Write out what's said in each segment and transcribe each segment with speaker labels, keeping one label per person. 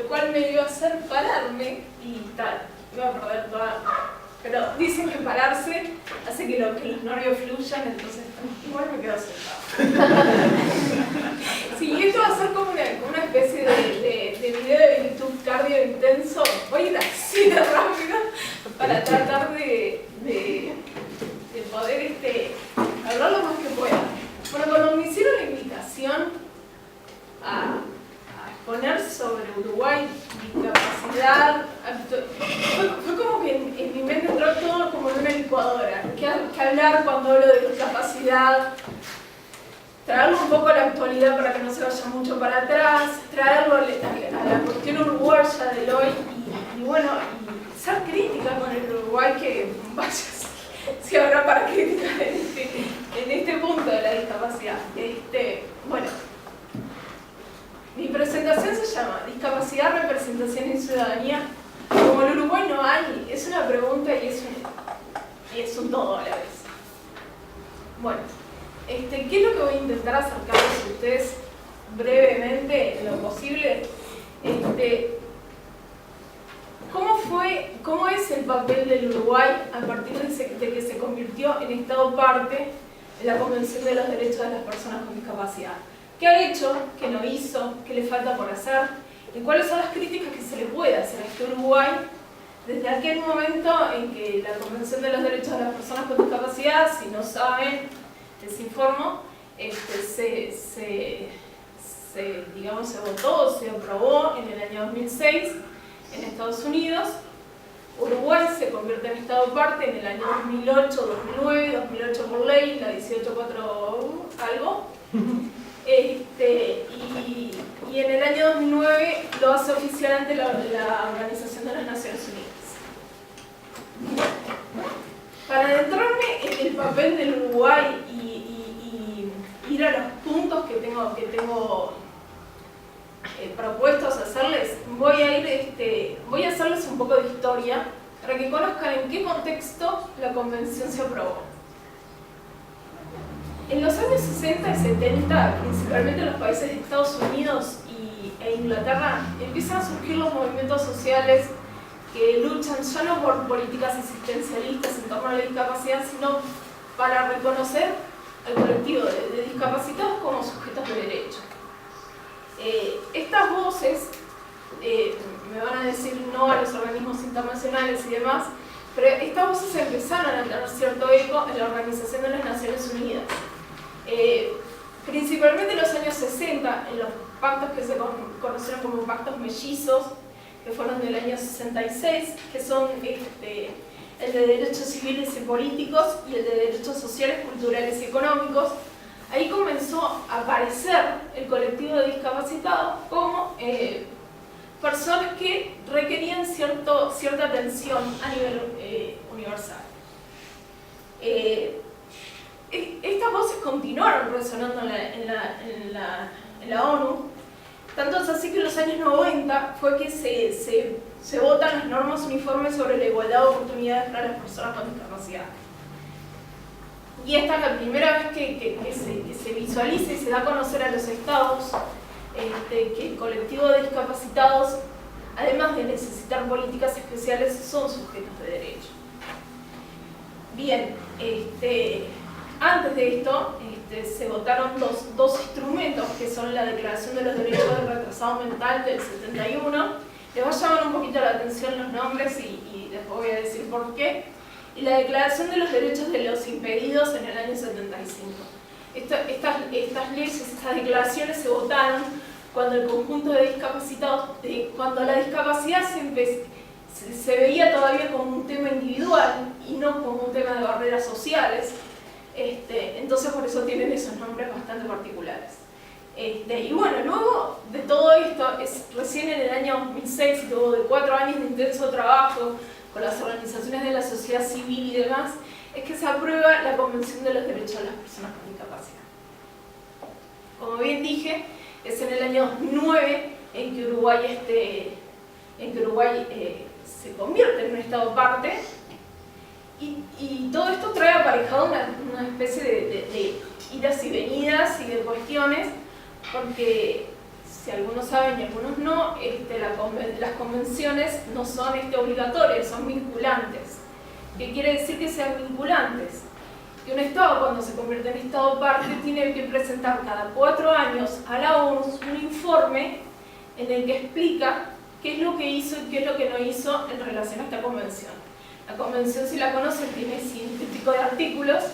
Speaker 1: cual me iba a hacer pararme y tal, iba a perder toda... Pero dicen que pararse hace que los nervios fluyan, entonces igual me quedo sentada. Sí, esto va a ser como una especie de video de YouTube cardio intenso. Voy a ir así de rápido para tratar de poder hablar lo más que pueda. Bueno, cuando me hicieron la invitación a exponer sobre Uruguay, discapacidad, fue como que en mi mente entró todo como en una licuadora. ¿Qué hablar cuando hablo de discapacidad? Traerlo un poco a la actualidad para que no se vaya mucho para atrás, traerlo a la cuestión uruguaya del hoy y bueno, y ser crítica con el Uruguay, que vaya si habrá para criticar en este punto de la discapacidad. Bueno, mi presentación se llama Discapacidad, Representación y Ciudadanía. Como en Uruguay no hay, es una pregunta y es un todo a la vez. Bueno, ¿qué es lo que voy a intentar acercarles a ustedes brevemente, en lo posible? ¿Cómo es el papel del Uruguay a partir de que se convirtió en Estado parte en la Convención de los Derechos de las Personas con Discapacidad? ¿Qué ha hecho? ¿Qué no hizo? ¿Qué le falta por hacer? ¿Y cuáles son las críticas que se le puede hacer a este Uruguay desde aquel momento en que la Convención de los Derechos de las Personas con Discapacidad, si no saben, les informo, se votó, se aprobó en el año 2006 en Estados Unidos? Uruguay se convierte en Estado parte en el año 2008, 2009, 2008 por ley, la 184 algo. Y en el año 2009 lo hace oficial ante la Organización de las Naciones Unidas. Para adentrarme en el papel del Uruguay y ir a los puntos que tengo propuestos hacerles, voy a hacerles un poco de historia para que conozcan en qué contexto la convención se aprobó. En los años 60 y 70, principalmente en los países de Estados Unidos e Inglaterra, empiezan a surgir los movimientos sociales que luchan ya no por políticas asistencialistas en torno a la discapacidad, sino para reconocer al colectivo de discapacitados como sujetos de derecho. Estas voces, me van a decir no a los organismos internacionales y demás, pero estas voces empezaron a tener cierto eco en la Organización de las Naciones Unidas. Principalmente en los años 60, en los pactos que se conocieron como pactos mellizos, que fueron del año 66, que son el de derechos civiles y políticos y el de derechos sociales, culturales y económicos. Ahí comenzó a aparecer el colectivo de discapacitados como personas que requerían cierta atención a nivel universal. Estas voces continuaron resonando en la ONU, tanto es así que en los años 90 fue que se votan las normas uniformes sobre la igualdad de oportunidades para las personas con discapacidad. Y esta es la primera vez que se visualiza y se da a conocer a los estados que el colectivo de discapacitados, además de necesitar políticas especiales, son sujetos de derecho. Bien, antes de esto se votaron dos instrumentos que son la Declaración de los Derechos del Retrasado Mental del 71. Les va a llamar un poquito la atención los nombres y después voy a decir por qué. Y la Declaración de los Derechos de los Impedidos en el año 75. Estas leyes, estas declaraciones se votaron cuando el conjunto de discapacitados, cuando la discapacidad se veía todavía como un tema individual y no como un tema de barreras sociales. Entonces por eso tienen esos nombres bastante particulares. Y bueno, luego de todo esto, recién en el año 2006, luego de 4 años de intenso trabajo con las organizaciones de la sociedad civil y demás, es que se aprueba la Convención de los Derechos de las Personas con Discapacidad. Como bien dije, es en el año 2009 en que Uruguay, se convierte en un Estado parte. Y todo esto trae aparejado una especie de idas y venidas y de cuestiones, porque si algunos saben y algunos no, las convenciones no son obligatorias, son vinculantes. ¿Qué quiere decir que sean vinculantes? Que un Estado, cuando se convierte en Estado parte, tiene que presentar cada 4 años a la ONU un informe en el que explica qué es lo que hizo y qué es lo que no hizo en relación a esta convención. La convención, si la conocen, tiene 100 y pico de artículos.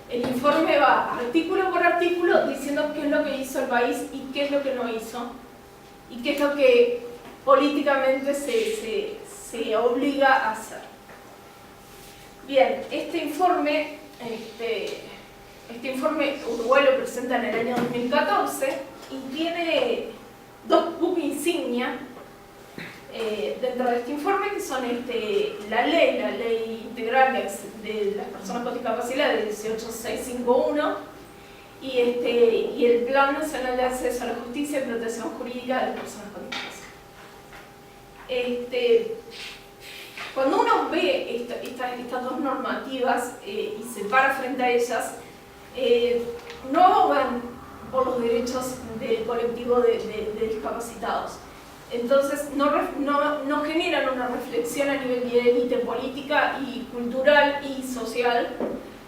Speaker 1: El informe va artículo por artículo diciendo qué es lo que hizo el país y qué es lo que no hizo y qué es lo que políticamente se obliga a hacer. Bien, este informe Uruguay lo presenta en el año 2014 y tiene 2 buques insignia dentro de este informe, que son la ley integral de las personas con discapacidad de 18651 y el Plan Nacional de Acceso a la Justicia y Protección Jurídica de las Personas con Discapacidad. Cuando uno ve estas 2 normativas y se para frente a ellas, no abogan por los derechos del colectivo de discapacitados. Entonces no generan una reflexión a nivel de élite política y cultural y social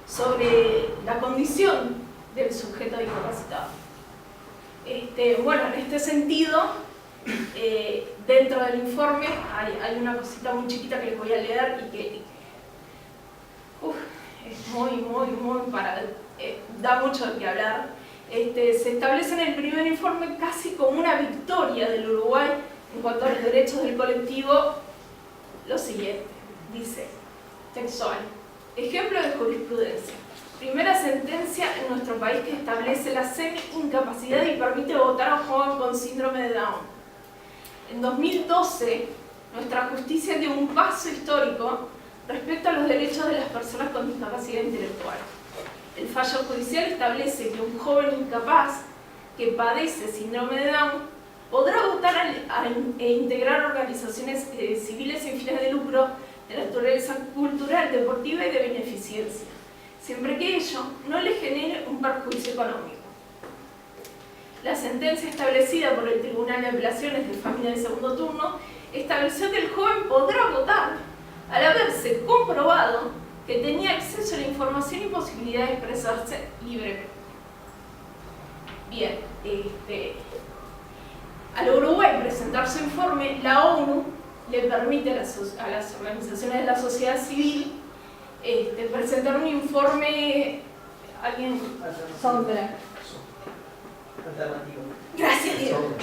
Speaker 1: sobre la condición del sujeto discapacitado. Bueno, en este sentido, dentro del informe hay una cosita muy chiquita que les voy a leer y que es muy da mucho de qué hablar. Se establece en el primer informe casi como una victoria del Uruguay en cuanto a los derechos del colectivo lo siguiente, dice, textual, ejemplo de jurisprudencia. Primera sentencia en nuestro país que establece la semi-incapacidad y permite votar a un joven con síndrome de Down. En 2012, nuestra justicia dio un paso histórico respecto a los derechos de las personas con discapacidad intelectual. El fallo judicial establece que un joven incapaz que padece síndrome de Down podrá votar e integrar organizaciones civiles sin fines de lucro de naturaleza cultural, deportiva y de beneficencia, siempre que ello no le genere un perjuicio económico. La sentencia establecida por el Tribunal de Apelaciones de Familia de Segundo Turno estableció que el joven podrá votar al haberse comprobado que tenía acceso a la información y posibilidad de expresarse libremente. Bien, al Uruguay presentar su informe, la ONU le permite a las organizaciones de la sociedad civil presentar un informe. ¿Alguien?
Speaker 2: Sombra.
Speaker 1: Alternativo. Gracias, Diego.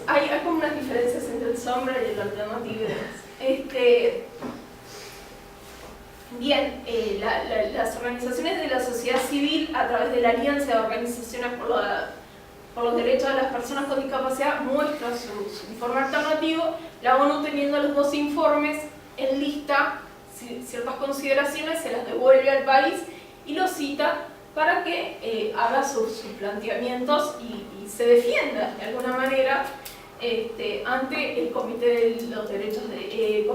Speaker 1: Hay como unas diferencias entre el sombra y el alternativo y demás. Bien, las organizaciones de la sociedad civil, a través de la Alianza de Organizaciones por los Derechos de las Personas con Discapacidad, muestra su informe alternativo. La ONU, teniendo los 2 informes, enlista ciertas consideraciones, se las devuelve al país y lo cita para que haga sus planteamientos y se defienda de alguna manera ante el Comité de los Derechos de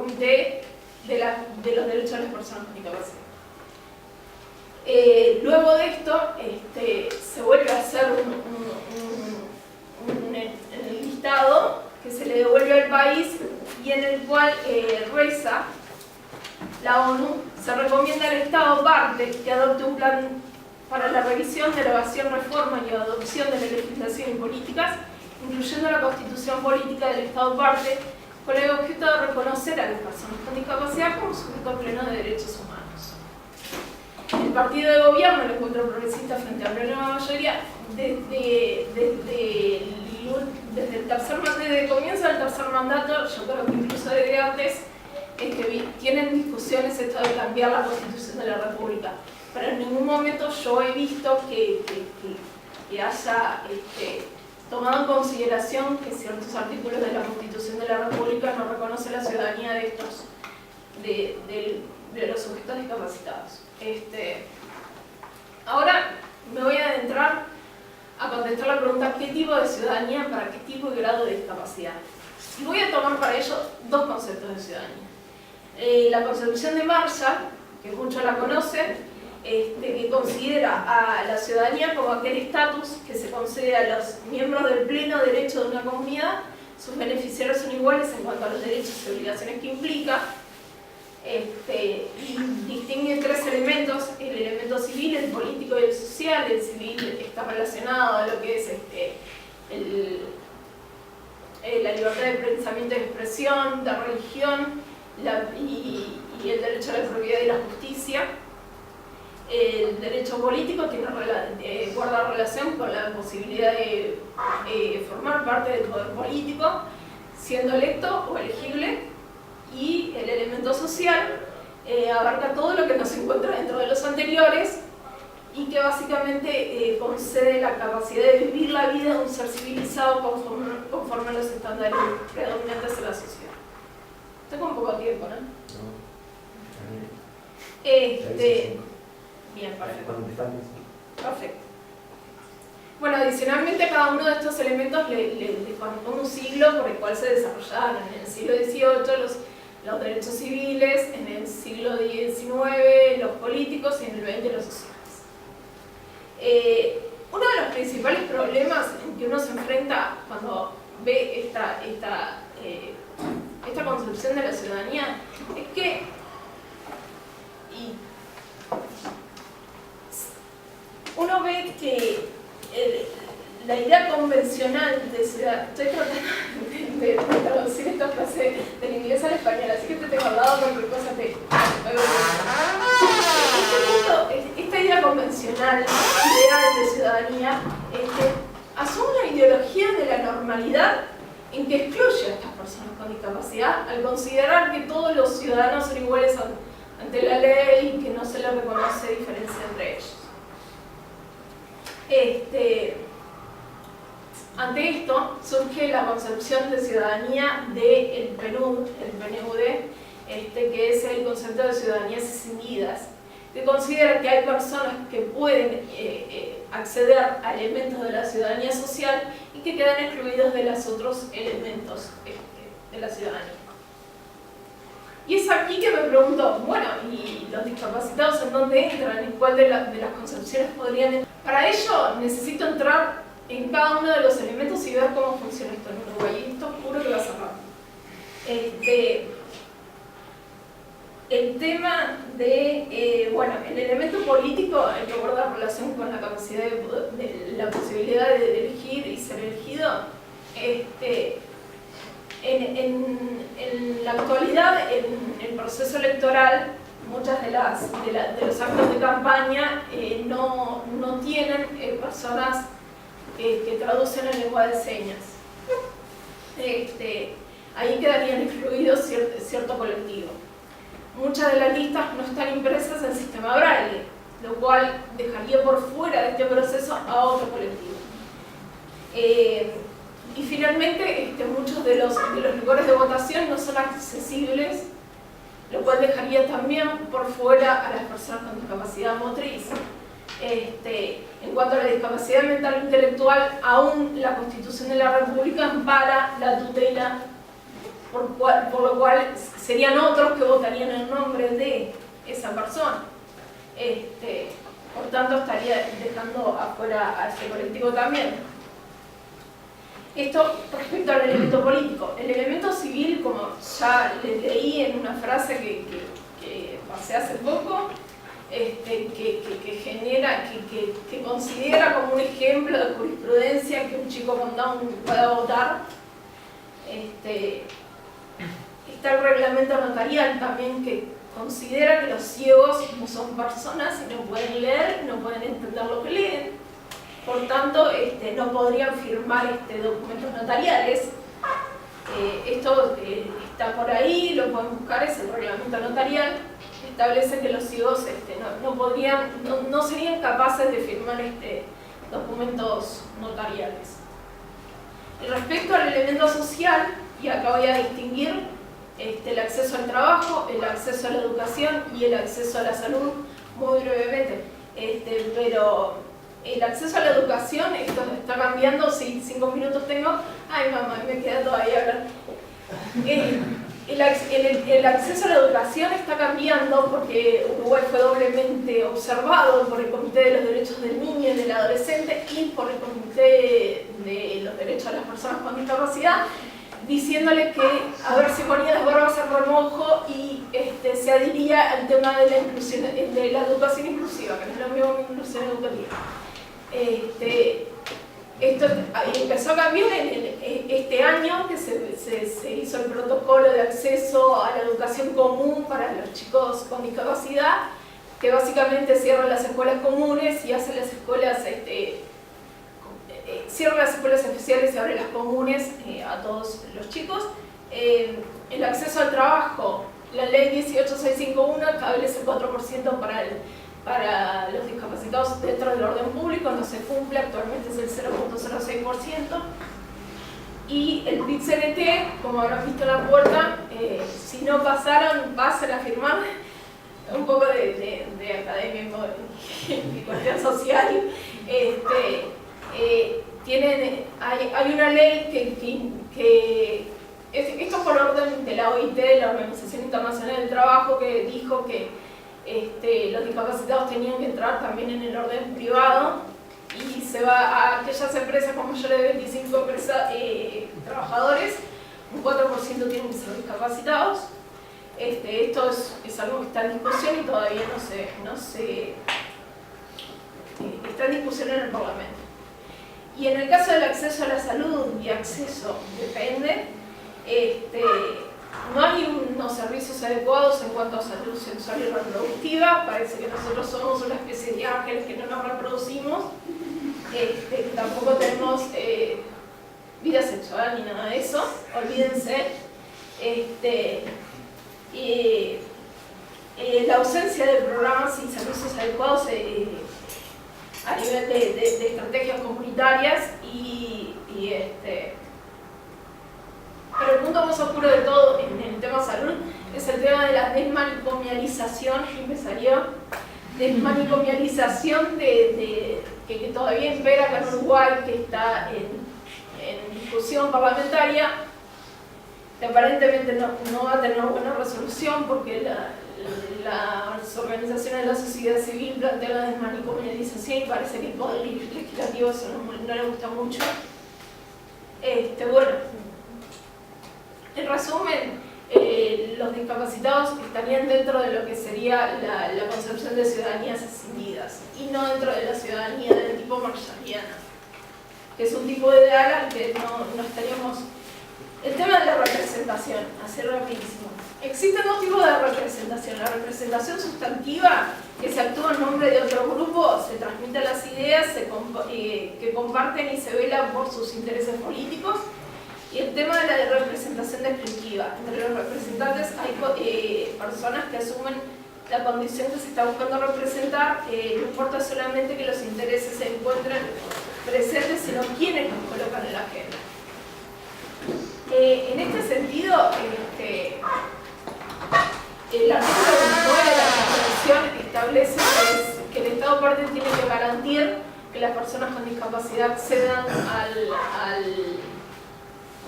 Speaker 1: los Derechos de las Personas con Discapacidad. Luego de esto, se vuelve a hacer un listado que se le devuelve al país y en el cual reza la ONU, se recomienda al Estado parte que adopte un plan para la revisión, derogación, reforma y adopción de la legislación y políticas, incluyendo la constitución política del Estado parte, con el objeto de reconocer a las personas con discapacidad como sujetos plenos de derechos humanos. El partido de gobierno, el Encuentro Progresista frente a la mayoría, desde el comienzo del tercer mandato, yo creo que incluso desde antes, tienen discusiones esto de cambiar la Constitución de la República. Pero en ningún momento yo he visto que haya tomado en consideración que ciertos artículos de la Constitución de la República no reconocen la ciudadanía de los sujetos discapacitados. Ahora me voy a adentrar a contestar la pregunta ¿qué tipo de ciudadanía para qué tipo de grado de discapacidad? Y voy a tomar para ello 2 conceptos de ciudadanía. La concepción de Marshall, que muchos la conocen, que considera a la ciudadanía como aquel estatus que se concede a los miembros del pleno derecho de una comunidad. Sus beneficiarios son iguales en cuanto a los derechos y obligaciones que implica. Y distingue tres elementos: el elemento civil, el político y el social. El civil está relacionado a lo que es la libertad de pensamiento y expresión, de religión y el derecho a la propiedad y la justicia. El derecho político guarda relación con la posibilidad de formar parte del poder político, siendo electo o elegible. Y el elemento social abarca todo lo que no se encuentra dentro de los anteriores y que básicamente concede la capacidad de vivir la vida de un ser civilizado conforme a los estándares predominantes en la sociedad. Tengo un poco de tiempo, ¿no? Bien, perfecto. Perfecto. Bueno, adicionalmente a cada uno de estos elementos le corresponde un siglo por el cual se desarrollaron. En el siglo XVIII los derechos civiles, en el siglo XIX los políticos y en el XX los sociales. Uno de los principales problemas en que uno se enfrenta cuando ve esta concepción de la ciudadanía es que uno ve que la idea convencional de ciudad, estoy tratando de traducir esta frase del inglés al español, así que te tengo al lado cualquier cosa esta idea convencional, ideal de ciudadanía, asume una ideología de la normalidad en que excluye a estas personas con discapacidad al considerar que todos los ciudadanos son iguales ante la ley y que no se les reconoce diferencia entre ellos. Ante esto surge la concepción de ciudadanía del PNUD, que es el concepto de ciudadanías escindidas, que considera que hay personas que pueden acceder a elementos de la ciudadanía social y que quedan excluidos de los otros elementos de la ciudadanía. Y es aquí que me pregunto, bueno, ¿y los discapacitados en dónde entran? ¿En cuál de las concepciones podrían entrar? Para ello necesito entrar en cada uno de los elementos y ver cómo funciona esto en Uruguay. Y esto juro que va a ser rápido. El tema de, el elemento político, el que guarda relación con la capacidad de la posibilidad de elegir y ser elegido, en la actualidad, en el proceso electoral, muchas de los actos de campaña no tienen personas que traducen en lengua de señas. Ahí quedarían excluidos cierto colectivo. Muchas de las listas no están impresas en sistema braille, lo cual dejaría por fuera de este proceso a otro colectivo. Y finalmente, muchos de los lugares de votación no son accesibles, lo cual dejaría también por fuera a las personas con discapacidad motriz. En cuanto a la discapacidad mental e intelectual, aún la Constitución de la República ampara la tutela, por lo cual serían otros que votarían en nombre de esa persona. Por tanto, estaría dejando afuera a este colectivo también. Esto respecto al elemento político. El elemento civil, como ya les leí en una frase que pasé hace poco, que considera como un ejemplo de jurisprudencia que un chico con Down pueda votar. Está el reglamento notarial también, que considera que los ciegos no son personas y no pueden leer, no pueden entender lo que leen. Por tanto, no podrían firmar documentos notariales. Esto está por ahí, lo pueden buscar, es el reglamento notarial. Establece que los ciegos no serían capaces de firmar documentos notariales. Y respecto al elemento social, y acá voy a distinguir el acceso al trabajo, el acceso a la educación y el acceso a la salud muy brevemente. Pero el acceso a la educación, esto está cambiando, sí, 5 minutos tengo. Ay mamá, me queda todavía hablar. el acceso a la educación está cambiando porque Uruguay fue doblemente observado por el Comité de los Derechos del Niño y del Adolescente y por el Comité de los Derechos de las Personas con Discapacidad, diciéndole que a ver si ponía las barbas en remojo y se adhiría al tema de la inclusión, de la educación inclusiva, que no es lo mismo que inclusión educativa. Esto empezó a cambiar este año, que se hizo el protocolo de acceso a la educación común para los chicos con discapacidad, que básicamente cierra las escuelas comunes y hace las escuelas, cierra las escuelas especiales y abre las comunes a todos los chicos. El acceso al trabajo, la ley 18651 establece el 4% para los discapacitados dentro del orden público, no se cumple, actualmente es el 0.06%. Y el PIT-CNT, como habrán visto en la puerta, si no pasaron, pasen a firmar. Un poco de academia y cuestión social. Hay una ley que esto es por orden de la OIT, la Organización Internacional del Trabajo, que dijo que los discapacitados tenían que entrar también en el orden privado y se va a aquellas empresas con mayores de 25 trabajadores, un 4% tienen que ser discapacitados. Esto es algo que está en discusión y todavía no se está en discusión en el Parlamento. Y en el caso del acceso a la salud y acceso, depende, no hay unos servicios adecuados en cuanto a salud sexual y reproductiva. Parece que nosotros somos una especie de ángeles que no nos reproducimos, que tampoco tenemos vida sexual ni nada de eso, olvídense. La ausencia de programas y servicios adecuados a nivel de estrategias comunitarias pero el punto más oscuro de todo en el tema salud es el tema de la desmanicomialización, y me salió, desmanicomialización que todavía impera acá en Uruguay, que está en discusión parlamentaria, que aparentemente no va a tener buena resolución porque las organizaciones de la sociedad civil plantean la desmanicomialización y parece que el poder legislativo eso no le gusta mucho. Bueno, en resumen, los discapacitados estarían dentro de lo que sería la concepción de ciudadanías ascendidas y no dentro de la ciudadanía del tipo marshalliana, que es un tipo de ideal al que no estaríamos. El tema de la representación, así rapidísimo. Existen dos tipos de representación. La representación sustantiva, que se actúa en nombre de otro grupo, se transmiten las ideas que comparten y se velan por sus intereses políticos. Y el tema de la representación descriptiva. Entre los representantes hay personas que asumen la condición que se está buscando representar, no importa solamente que los intereses se encuentren presentes, sino quienes los colocan en la agenda. En este sentido, el artículo 29 de la Constitución establece que el Estado parte tiene que garantir que las personas con discapacidad accedan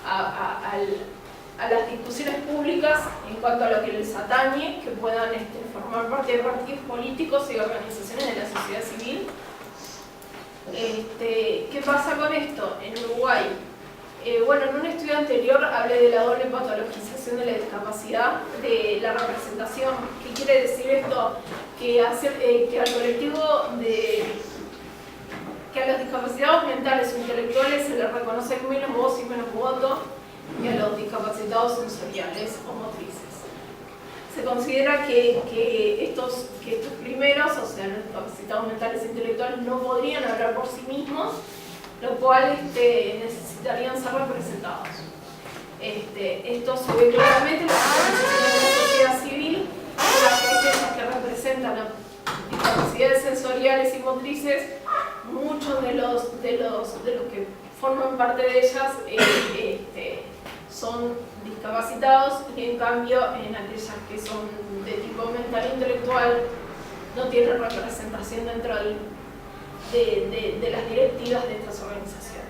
Speaker 1: a las discusiones públicas en cuanto a lo que les atañe, que puedan formar parte de partidos políticos y organizaciones de la sociedad civil. ¿Qué pasa con esto en Uruguay? Bueno, en un estudio anterior hablé de la doble patologización de la discapacidad, de la representación. ¿Qué quiere decir esto? Que al colectivo que a los discapacitados mentales o intelectuales se les reconoce menos voz y menos voto que a los discapacitados sensoriales o motrices. Se considera que estos primeros, o sea, los discapacitados mentales e intelectuales, no podrían hablar por sí mismos, lo cual necesitarían ser representados. Esto se ve claramente en las organizaciones de la sociedad civil, las que representan a discapacidades sensoriales y motrices. Muchos de los que forman parte de ellas son discapacitados, y en cambio en aquellas que son de tipo mental e intelectual no tienen representación dentro de las directivas de estas organizaciones.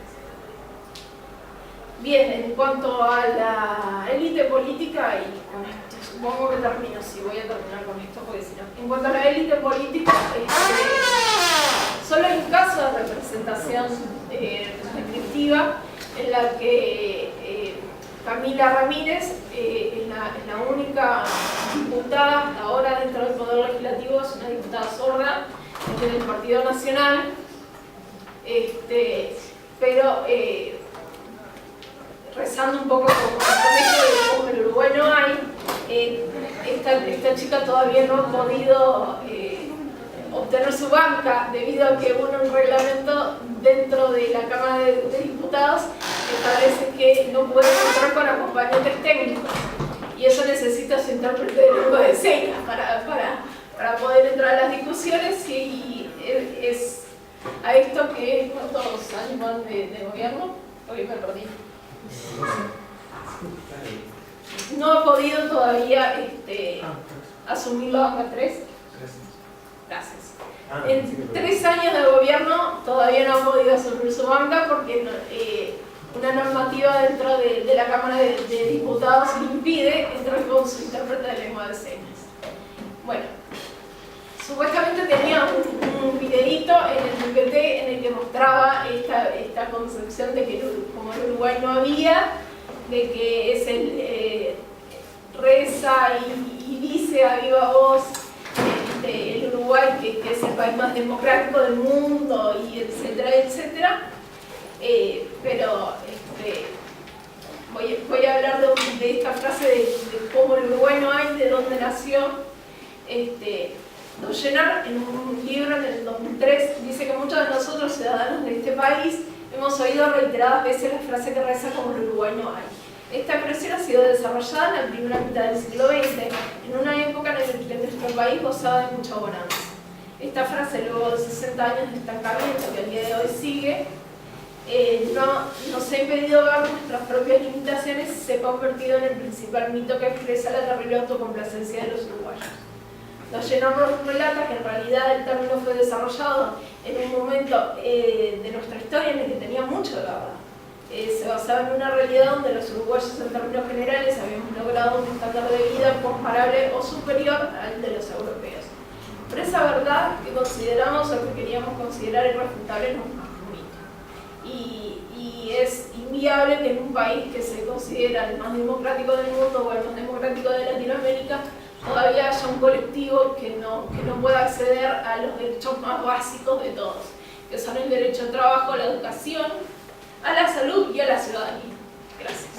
Speaker 1: Bien, en cuanto a la élite política, y con esto supongo que termino, si voy a terminar con esto, porque si no. En cuanto a la élite política, solo hay un caso de representación descriptiva en la que Camila Ramírez es la única diputada hasta ahora dentro del Poder Legislativo, es una diputada sorda del Partido Nacional, pero rezando un poco como en el Uruguay no hay, esta chica todavía no ha podido obtener su banca debido a que hubo un reglamento dentro de la Cámara de Diputados que establece que no puede contar con acompañantes técnicos y eso necesita su intérprete de lengua de señas para poder entrar a las discusiones y es a esto que ¿cuántos años van de gobierno? Hoy me perdí. No ha podido todavía asumir la banca 3. Gracias. En 3 años de gobierno todavía no ha podido asumir su banca porque una normativa dentro de la Cámara de Diputados le impide entrar con su intérprete de lengua de señas. Bueno, supuestamente tenía un videíto en el PPT en el que mostraba esta concepción de que como en Uruguay no había, de que es el reza y dice a viva voz el Uruguay que es el país más democrático del mundo y etcétera, etcétera. Pero voy a hablar de esta frase de cómo el Uruguay no hay, de dónde nació. Don Llenar, en un libro en el 2003, dice que muchos de nosotros, ciudadanos de este país, hemos oído reiteradas veces la frase que reza como el Uruguay no hay. Esta expresión ha sido desarrollada en la primera mitad del siglo XX, en una época en la que nuestro país gozaba de mucha bonanza. Esta frase, luego de 60 años de estancamiento que al día de hoy sigue, nos ha impedido ver nuestras propias limitaciones y se ha convertido en el principal mito que expresa la terrible autocomplacencia de los uruguayos. Don Llenar nos relata que en realidad el término fue desarrollado en un momento de nuestra historia en el que tenía mucho de verdad. Se basaba en una realidad donde los uruguayos en términos generales habíamos logrado un estándar de vida comparable o superior al de los europeos. Pero esa verdad que consideramos o que queríamos considerar irrefutable no es más un mito. Y es inviable que en un país que se considera el más democrático del mundo o el más democrático de Latinoamérica todavía haya un colectivo que no pueda acceder a los derechos más básicos de todos, que son el derecho al trabajo, a la educación, a la salud y a la ciudadanía. Gracias.